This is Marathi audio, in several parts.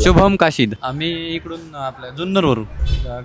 आपलं? शुभम काशीद. आम्ही इकडून आपल्या जुन्नरवरून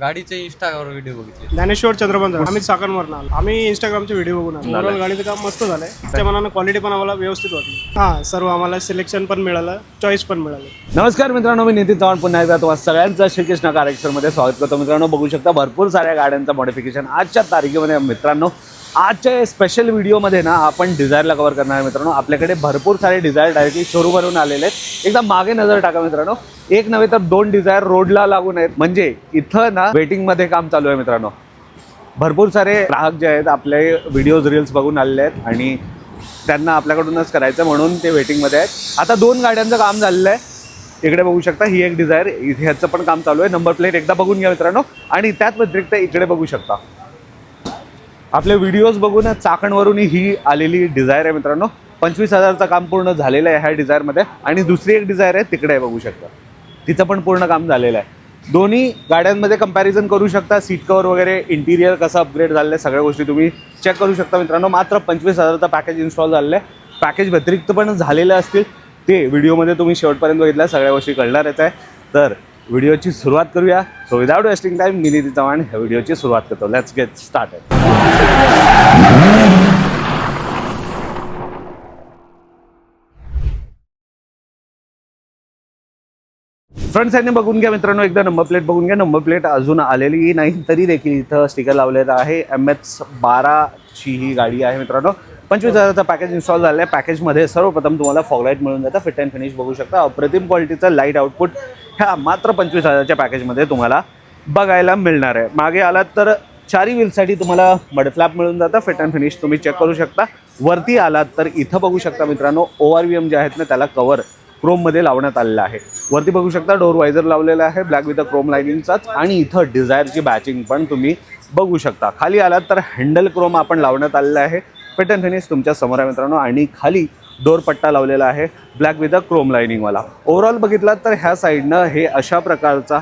गाडीचे इंस्टावर व्हिडिओ बघितले. ज्ञानेश्वर चंद्रपंत आम्ही चाकणवरून आलो. आम्ही इंस्टाग्रामचे व्हिडिओ बघून आलो. ओव्हरऑल गाडीचं काम मस्त झालंय. त्या मनानं क्वालिटी पण आम्हाला व्यवस्थित वाटली. हां, सर्व आम्हाला सिलेक्शन पण मिळालं, चॉईस पण मिळालं. नमस्कार मित्रांनो, मी नितीन चव्हाण पुन्हा एकदा तुम्हाला सगळ्यांचं श्रीकृष्ण कार एक्सप्रेसमध्ये स्वागत करतो. मित्रांनो, बघू शकता भरपूर साऱ्या गाड्यांचं मॉडिफिकेशन आजच्या तारखेमध्ये. मित्रांनो, आजच्या स्पेशल व्हिडिओमध्ये ना आपण डिझायरला कव्हर करणार आहे. मित्रांनो, आपल्याकडे भरपूर सारे डिझायर डायरेक्टली शोरूमवरून आलेले आहेत. एकदा मागे नजर टाका मित्रांनो, एक नव्हे तर दोन डिझायर रोडला लागून आहेत. म्हणजे इथं ना वेटिंगमध्ये काम चालू आहे. मित्रांनो, भरपूर सारे ग्राहक जे आहेत आपले व्हिडिओज रील्स बघून आलेले आहेत आणि त्यांना आपल्याकडूनच करायचं म्हणून ते वेटिंगमध्ये आहेत. आता दोन गाड्यांचं काम झालेलं आहे. इकडे बघू शकता ही एक डिझायर, ह्याचं पण काम चालू आहे. नंबर प्लेट एकदा बघून घ्या मित्रांनो. आणि त्याच व्यतिरिक्त इकडे बघू शकता आपले व्हिडिओज बघून चाकणवरून ही आलेली डिझायर आहे. मित्रांनो, 25,000चं काम पूर्ण झालेलं आहे ह्या डिझायरमध्ये. आणि दुसरी एक डिझायर आहे तिकडे बघू शकता, तिचं पण पूर्ण काम झालेलं आहे. दोन्ही गाड्यांमध्ये कंपॅरिझन करू शकता. सीट कवर वगैरे, इंटिरियर कसं अपग्रेड झालं आहे, सगळ्या गोष्टी तुम्ही चेक करू शकता. मित्रांनो, मात्र 25,000चं पॅकेज इन्स्टॉल झालेलं आहे. पॅकेज व्यतिरिक्त पण झालेलं असतील ते व्हिडिओमध्ये तुम्ही शेवटपर्यंत बघितल्या सगळ्या गोष्टी कळणारच आहे. तर व्हिडिओची सुरुवात करूया. सो विदाउट वेस्टिंग टाइम मी नितीन चव्हाण ह्या व्हिडिओची सुरुवात करतो. Let's get started. फ्रंट साईडने बघून घ्या मित्रांनो, एकदा नंबर प्लेट बघून घ्या. नंबर प्लेट अजून आलेली नाही तरी देखील इथं स्टिकर लावलेलं आहे. MH12ची ही गाडी आहे. मित्रांनो, 25,000चं पॅकेज इन्स्टॉल झालं आहे. पॅकेजमध्ये सर्वप्रथम तुम्हाला फॉगलाईट मिळून जातं. फिट अँड फिनिश बघू शकता. अप्रतिम क्वालिटीचं लाईट आउटपुट ह्या मात्र 25,000च्या पॅकेजमध्ये तुम्हाला बघायला मिळणार आहे. मागे आलात तर चारी व्हीलसाठी तुम्हाला मडफ्लॅप मिळून जातं. फिट अँड फिनिश तुम्ही चेक करू शकता. वरती आलात तर इथं बघू शकता मित्रांनो, ORVM जे आहेत ना त्याला कवर क्रोममध्ये लावण्यात आलेलं आहे. वरती बघू शकता डोर वायझर लावलेला आहे ब्लॅक विथ क्रोम लाइनिंगचाच. आणि इथं डिझायरची बॅचिंग पण तुम्ही बघू शकता. खाली आलात तर हँडल क्रोम आपण लावण्यात आलेलं आहे. फिट अँड फिनिश तुमच्या समोर आहे मित्रांनो. आणि खाली डोर पट्टा लावलेला आहे ब्लॅक विथ क्रोम लाइनिंगवाला. ओव्हरऑल बघितलात तर ह्या साईडनं हे अशा प्रकारचा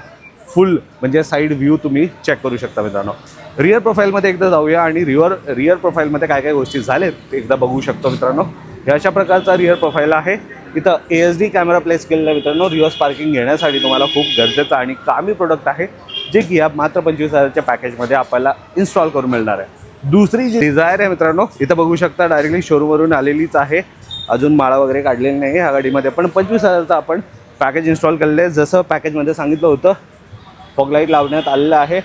फुल म्हणजे साईड व्ह्यू तुम्ही चेक करू शकता. मित्रांनो, रिअर प्रोफाईलमध्ये एकदा जाऊया आणि रिअर प्रोफाईलमध्ये काय काय गोष्टी झालेत ते एकदा बघू शकतो. मित्रांनो, हे अशा प्रकारचा रिअर प्रोफाईल आहे. इथं ASD कॅमेरा प्लेस केलेला आहे. मित्रांनो, रिव्हर्स पार्किंग घेण्यासाठी तुम्हाला खूप गरजेचं आणि कामी प्रोडक्ट आहे, जे की या मात्र 25,000च्या पॅकेजमध्ये आपल्याला इन्स्टॉल करून मिळणार आहे. दुसरी जी डिझायर आहे मित्रांनो, इथं बघू शकता डायरेक्टली शोरूमवरून आलेलीच आहे. अजून माळा वगैरे काढलेली नाही ह्या गाडीमध्ये, पण 25,000चं आपण पॅकेज इन्स्टॉल केलेलं आहे. जसं पॅकेजमध्ये सांगितलं होतं फॉगलाईट लावण्यात आलेलं आहे.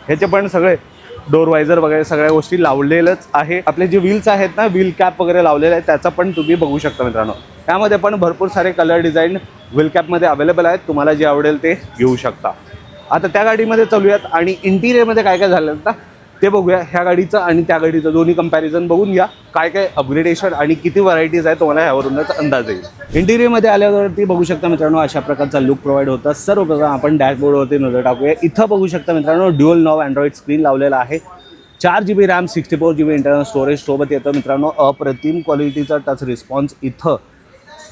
ह्याचे पण सगळे डोर वायझर वगैरे सगळ्या गोष्टी लावलेलंच आहे. आपले जे व्हील्स आहेत ना, व्हील कॅप वगैरे लावलेलं आहे त्याचं पण तुम्ही बघू शकता. मित्रांनो, त्यामध्ये पण भरपूर सारे कलर डिझाईन व्हील कॅपमध्ये अवेलेबल आहेत. तुम्हाला जे आवडेल ते घेऊ शकता. आता त्या गाडीमध्ये चालूयात आणि इंटिरियरमध्ये काय काय झालं ना ते बघूया. ह्या गाडीचं आणि त्या गाडीचं दोन्ही कंपॅरिझन बघून घ्या. काय काय अपग्रेडेशन आणि किती व्हरायटीज आहे तुम्हाला ह्यावरूनच अंदाज येईल. इंटिरियरमध्ये आल्यावरती बघू शकता मित्रांनो, अशा प्रकारचा लुक प्रोव्हाइड होता. सर्वप्रथम आपण डॅशबोर्डवरती नजर टाकूया. इथं बघू शकता मित्रांनो, ड्युअल नॉब अँड्रॉइड स्क्रीन लावलेला आहे. 4GB RAM, 64GB internal storage सोबत येतं. मित्रांनो, अप्रतिम क्वालिटीचा टच रिस्पॉन्स इथं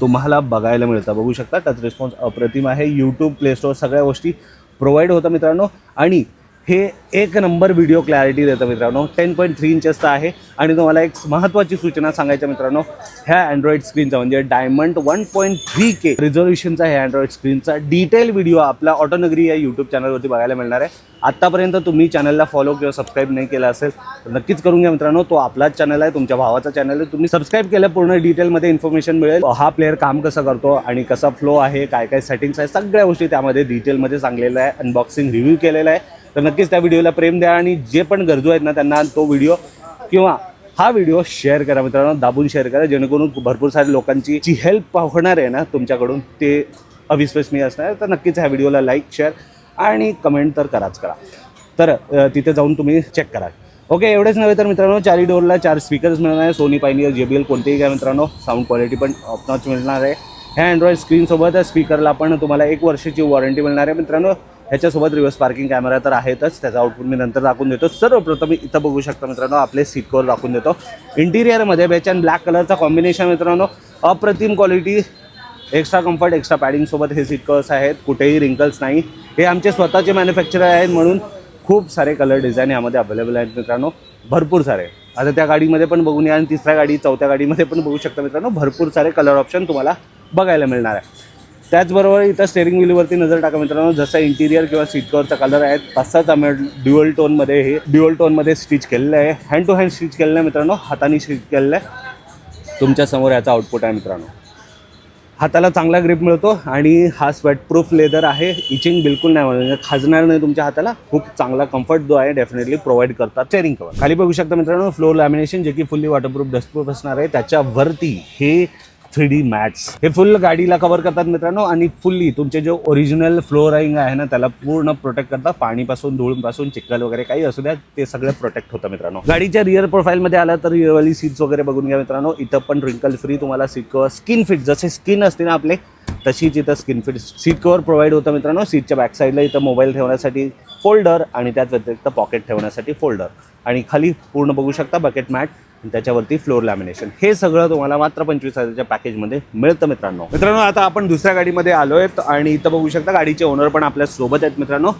तुम्हाला बघायला मिळतं. बघू शकता टच रिस्पॉन्स अप्रतिम आहे. यूट्यूब, प्ले स्टोअर सगळ्या गोष्टी प्रोव्हाइड होतं मित्रांनो. आणि हे एक नंबर व्हिडिओ क्लॅरिटी देतं मित्रांनो. 10.3 इंचेसचा आहे. आणि तुम्हाला एक महत्त्वाची सूचना सांगायचं मित्रांनो, ह्या अँड्रॉइड स्क्रीनचा म्हणजे डायमंड 1.3K रिझोल्युशनचा ह्या अँड्रॉइड स्क्रीनचा डिटेल व्हिडिओ आपला ऑटोनगरी या यूट्यूब चॅनलवरती बघायला मिळणार आहे. आत्तापर्यंत तुम्ही चॅनलला फॉलो किंवा सबस्क्राईब नाही केलं असेल तर नक्कीच करून घ्या मित्रांनो. तो आपलाच चॅनल आहे, तुमच्या भावाचा चॅनल आहे. तुम्ही सबस्क्राईब केलं पूर्ण डिटेलमध्ये इन्फॉर्मेशन मिळेल. हा प्लेअर काम कसं करतो आणि कसा फ्लो आहे, काय काय सेटिंग्स आहे, सगळ्या गोष्टी त्यामध्ये डिटेलमध्ये सांगलेलं आहे. अनबॉक्सिंग रिव्ह्यू केलेला आहे. तर नक्कीच त्या व्हिडिओला प्रेम द्या आणि जे पण गरजू आहेत ना त्यांना तो व्हिडिओ किंवा हा व्हिडिओ शेअर करा मित्रांनो. दाबून शेअर करा, जेणेकरून भरपूर साऱ्या लोकांची जी हेल्प होणार आहे ना तुमच्याकडून ते अविश्वसनीय असणार. तर नक्कीच ह्या व्हिडिओला लाईक, शेअर आणि कमेंट तर कराच करा. तर तिथे जाऊन तुम्ही चेक करा. ओके, एवढेच नव्हे तर मित्रांनो, 4 डोअरला 4 स्पीकर्स मिळणार आहे. सोनी, पायनियर, JBL कोणतेही घ्या मित्रांनो. साऊंड क्वालिटी पण टॉप नॉच मिळणार आहे. ह्या अँड्रॉइड स्क्रीनसोबत स्पीकरला पण तुम्हाला 1 वर्षाची वॉरंटी मिळणार आहे मित्रांनो. ह्याच्यासोबत रिव्हर्स पार्किंग कॅमेरा तर आहेतच, त्याचा आउटपुट मी नंतर दाखवून देतो. सर्वप्रथम इथं बघू शकता मित्रांनो, आपले सीट कवर दाखवून देतो. इंटिरियरमध्ये बेच अँड ब्लॅक कलरचा कॉम्बिनेशन मित्रांनो. अप्रतिम क्वालिटी, एक्स्ट्रा कम्फर्ट, एक्स्ट्रा पॅडिंगसोबत हे सीट कवर्स आहेत. कुठेही रिंकल्स नाही. हे आमचे स्वतःचे मॅन्युफॅक्चरर आहेत म्हणून खूप सारे कलर डिझाईन यामध्ये अवेलेबल आहेत मित्रांनो, भरपूर सारे. आता त्या गाडीमध्ये पण बघून या आणि तिसऱ्या गाडी, चौथ्या गाडीमध्ये पण बघू शकता मित्रांनो. भरपूर सारे कलर ऑप्शन तुम्हाला बघायला मिळणार आहे. त्याचबरोबर इथं स्टेअरिंग व्हीलवरती नजर टाका मित्रांनो, जसं इंटिरियर किंवा सीट कवरचा कलर आहे तसाच आम्ही ड्युअल टोनमध्ये स्टिच केलेलं आहे. हँड टू हँड स्टिच केलेलं आहे मित्रांनो, हाताने स्टिच केलेलं आहे. तुमच्यासमोर याचा आउटपुट आहे मित्रांनो. हाताला चांगला ग्रिप मिळतो आणि हा स्वेटप्रूफ लेदर आहे. इचिंग बिलकुल नाही, म्हणजे खाजणार नाही तुमच्या हाताला. खूप चांगला कम्फर्ट जो आहे डेफिनेटली प्रोव्हाइड करतात स्टेअरिंग कवर. खाली बघू शकता मित्रांनो फ्लोर लॅमिनेशन, जे की फुल्ली वॉटरप्रूफ डस्टप्रूफ असणार आहे. त्याच्यावरती हे 3D मॅट्स हे फुल गाडीला कव्हर करतात मित्रांनो आणि फुल्ली तुमचे जे ओरिजिनल फ्लोरिंग आहे ना त्याला पूर्ण प्रोटेक्ट करतात. पाणीपासून, धूळपासून, चिखल वगैरे काही असू द्या ते सगळं प्रोटेक्ट होतं मित्रांनो. गाडीच्या रिअर प्रोफाईलमध्ये आला तर रिअरवाली सीट्स वगैरे बघून घ्या मित्रांनो. इथं पण रिंकल फ्री तुम्हाला सीट कवर, स्किन फिट, जसे स्किन असते ना आपले तशीच इथं skin fit seat cover provide होतं मित्रांनो. सीटच्या बॅक साईडला इथं मोबाईल ठेवण्यासाठी फोल्डर आणि त्याच व्यतिरिक्त पॉकेट ठेवण्यासाठी फोल्डर आणि खाली पूर्ण बघू शकता बकेट मॅट, त्याच्यावरती फ्लोर लॅमिनेशन. हे सगळं तुम्हाला मात्र 25,000च्या पॅकेजमध्ये मिळतं मित्रांनो. आता आपण दुसऱ्या गाडीमध्ये आलो आहेत आणि इथं बघू शकता गाडीचे ओनर पण आपल्या सोबत आहेत मित्रांनो.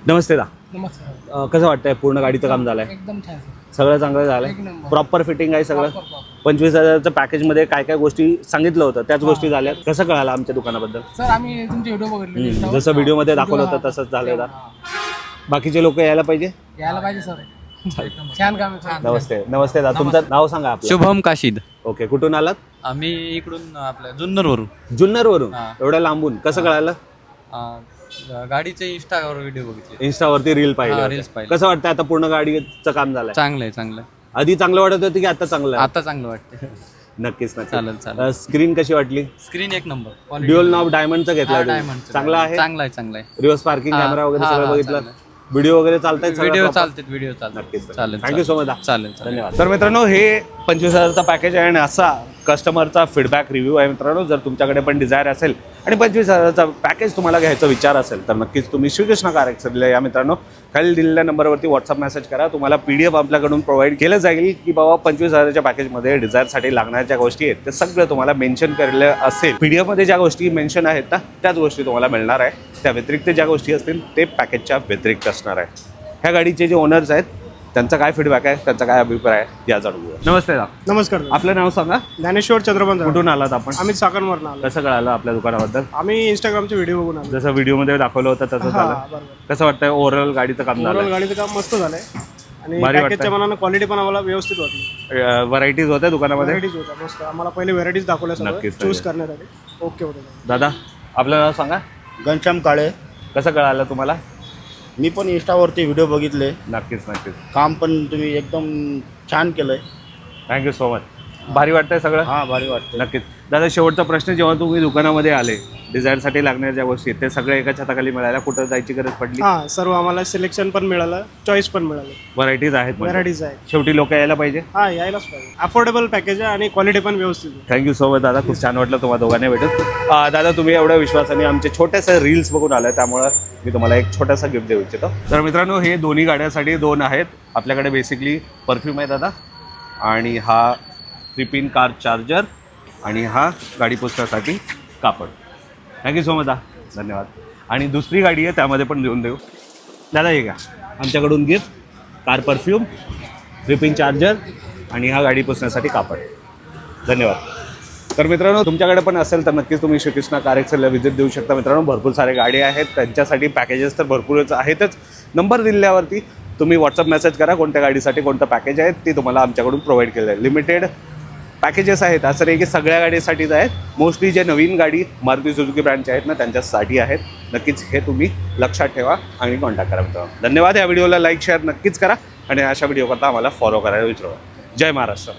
नमस्ते दा. नमस्कार. कसं वाटतंय, पूर्ण गाडीचं काम झालंय? एकदम छान. सगळं चांगलं झालंय, एक नंबर. प्रॉपर फिटिंग आहे सगळं. 25,000च्या पॅकेजमध्ये काय काय गोष्टी सांगितलं होतं त्याच गोष्टी झाल्या. कसं कळालं आमच्या दुकानाबद्दल? सर आम्ही तुमचे व्हिडिओ बघितले. जसं व्हिडिओमध्ये दाखवलं होतं तसंच झालंय दा. बाकीचे लोक यायला पाहिजे. यायला पाहिजे सर. छान काम आहे, छान. नमस्ते दा. तुमचं नाव सांगा आपलं. शुभम काशीद. ओके, कुठून आलात? आम्ही इकडून आपल्या जुन्नरवरून. जुन्नरवरून. हा. एवढ्या लांबून कसं कळालं? गाडीचे इंस्टावर व्हिडिओ बघितले. इन्स्टावरती रील हा, पाहिलं. reels पाहिले. कसं वाटतं आता पूर्ण गाडीचं काम झालंय? चांगलं आहे, चांगलं आहे. आधी चांगलं वाटत होतं की आता चांगलं आहे? आता चांगलं वाटतं. नक्कीच चालेल, चालेल. स्क्रीन कशी वाटली? स्क्रीन एक नंबर. ड्युअल नॉब डायमंडचं घेतला डायमंड चांगला आहे. चांगला आहे, चांगला आहे. रिव्हर्स पार्किंग हा, कॅमेरा वगैरे हा, सगळं हा, बघितलं. चालेल. व्हिडिओ वगैरे चालतायत सगळं व्हिडिओ proper? चालतात, व्हिडिओ चालतात. नक्कीच चालेल, थँक्यू सो मच. चालेल. धन्यवाद. तर मित्रांनो हे 25,000चा पॅकेज आहे आणि असा कस्टमरचा फीडबॅक रिव्ह्यू आहे मित्रांनो. जर तुमच्याकडे पण डिझायर असेल आणि 25,000चा पॅकेज तुम्हाला घ्यायचा विचार असेल तर नक्कीच तुम्ही श्रीकृष्ण कार एक्सेलला या मित्रांनो. खाली दिलेल्या नंबरवरती व्हॉट्सअप मेसेज करा. तुम्हाला PDF आपल्याकडून प्रोव्हाइड केलं जाईल की बाबा 25,000च्या पॅकेजमध्ये डिझायरसाठी लागणाऱ्या ज्या गोष्टी आहेत ते सगळं तुम्हाला मेन्शन केलेलं असेल. PDF मध्ये ज्या गोष्टी मेन्शन आहेत ना त्याच गोष्टी तुम्हाला मिळणार आहे. त्या व्यतिरिक्त ज्या गोष्टी असतील ते पॅकेजच्या व्यतिरिक्त असणार आहे. ह्या गाडीचे जे ओनर्स आहेत त्यांचा काय फीडबॅक आहे, त्यांचा काय अभिप्राय आहे या जाणून घेऊया. नमस्ते दा. नमस्कार. आपलं नाव सांगा. ज्ञानेश्वर चंद्रपंत. कुठून आलात आपण? आम्ही चाकणवरून आलो. कसं कळालं आपल्या दुकानाबद्दल? आम्ही इंस्टाग्रामचे व्हिडिओ बघून आलो. जसं व्हिडिओमध्ये दाखवलं होतं तसं हा, झालं. बरोबर. कसं वाटतंय ओव्हरऑल गाडीचं काम ओव्हरऑल झालं? गाडीचं काम मस्त झालंय आणि भारी पॅकेजच्या वाटतंय. मनानं क्वालिटी पण आम्हाला व्यवस्थित वाटली. व्हरायटीज होत्या दुकानामध्ये? व्हरायटीज होत्या मस्त. आम्हाला पहिले व्हरायटीज दाखवल्या सगळं नक्कीच, चूज नक्कीच. करण्यासाठी. ओके होते. दादा आपलं नाव सांगा. घनश्याम काळे. कसं कळालं तुम्हाला? मी पण इंस्टावरती व्हिडिओ बघितले. नक्कीच नक्कीच. काम पण तुम्ही एकदम छान केलंय. Thank you so much. भारी वाटतंय सगळं? हां, भारी वाटतं. नक्कीच. दादा शेवटचा प्रश्न, जेव्हा तुम्ही दुकानामध्ये आले डिझायरसाठी लागणाऱ्या ज्या गोष्टी आहेत ते सगळे एका छताखाली मिळाल्या, कुठं जायची गरज पडली? हा, सर्व आम्हाला सिलेक्शन पण मिळालं, चॉईस पण मिळालं. व्हरायटीज आहेत म्हणजे. व्हरायटीज आहे. शेवटी लोक यायला पाहिजे. हा, यायलाच पाहिजे. अफोर्डेबल पॅकेज आहे आणि क्वालिटी पण व्यवस्थित आहे. थँक्यू सो मच दादा, खूप छान वाटलं तुम्हाला दोघांनी भेटून. दादा तुम्ही एवढ्या विश्वासाने आमचे छोटेसे रील्स बघून आले त्यामुळं मी तुम्हाला एक छोटासा गिफ्ट देऊ इच्छितो. तर मित्रांनो हे दोन्ही गाड्यासाठी 2 आहेत. आपल्याकडे बेसिकली परफ्यूम आहे दादा आणि हा 3-पिन कार चार्जर आणि हा गाडी पुसण्यासाठी कापड. थँक्यू सो मच दादा, धन्यवाद. आणि दुसरी गाडी आहे त्यामध्ये पण देऊन देऊ. दादा हे घ्या आमच्याकडून गिफ्ट, कार परफ्यूम, 3-पिन चार्जर आणि हा गाडी पुसण्यासाठी कापड. धन्यवाद. तर मित्रांनो तुमच्याकडे पण असेल तर नक्कीच तुम्ही श्रीकृष्ण कार एक्सेलला व्हिजिट देऊ शकता मित्रांनो. भरपूर सारे गाडी आहेत, त्यांच्यासाठी पॅकेजेस तर भरपूरच आहेतच. नंबर दिल्यावरती तुम्ही व्हॉट्सअप मेसेज करा कोणत्या गाडीसाठी कोणतं पॅकेज आहे ते तुम्हाला आमच्याकडून प्रोव्हाइड केलं आहे. लिमिटेड पॅकेजेस आहेत, असं नाही की सगळ्या गाडीसाठीच आहेत. मोस्टली जे नवीन गाडी मारुती सुझुकी ब्रँडच्या आहेत ना त्यांच्यासाठी आहेत. नक्कीच हे तुम्ही लक्षात ठेवा आणि कॉन्टॅक्ट करा मित्रांनो. धन्यवाद. या व्हिडिओला लाईक शेअर नक्कीच करा आणि अशा व्हिडिओ करता आम्हाला फॉलो करायला विचारा. जय महाराष्ट्र.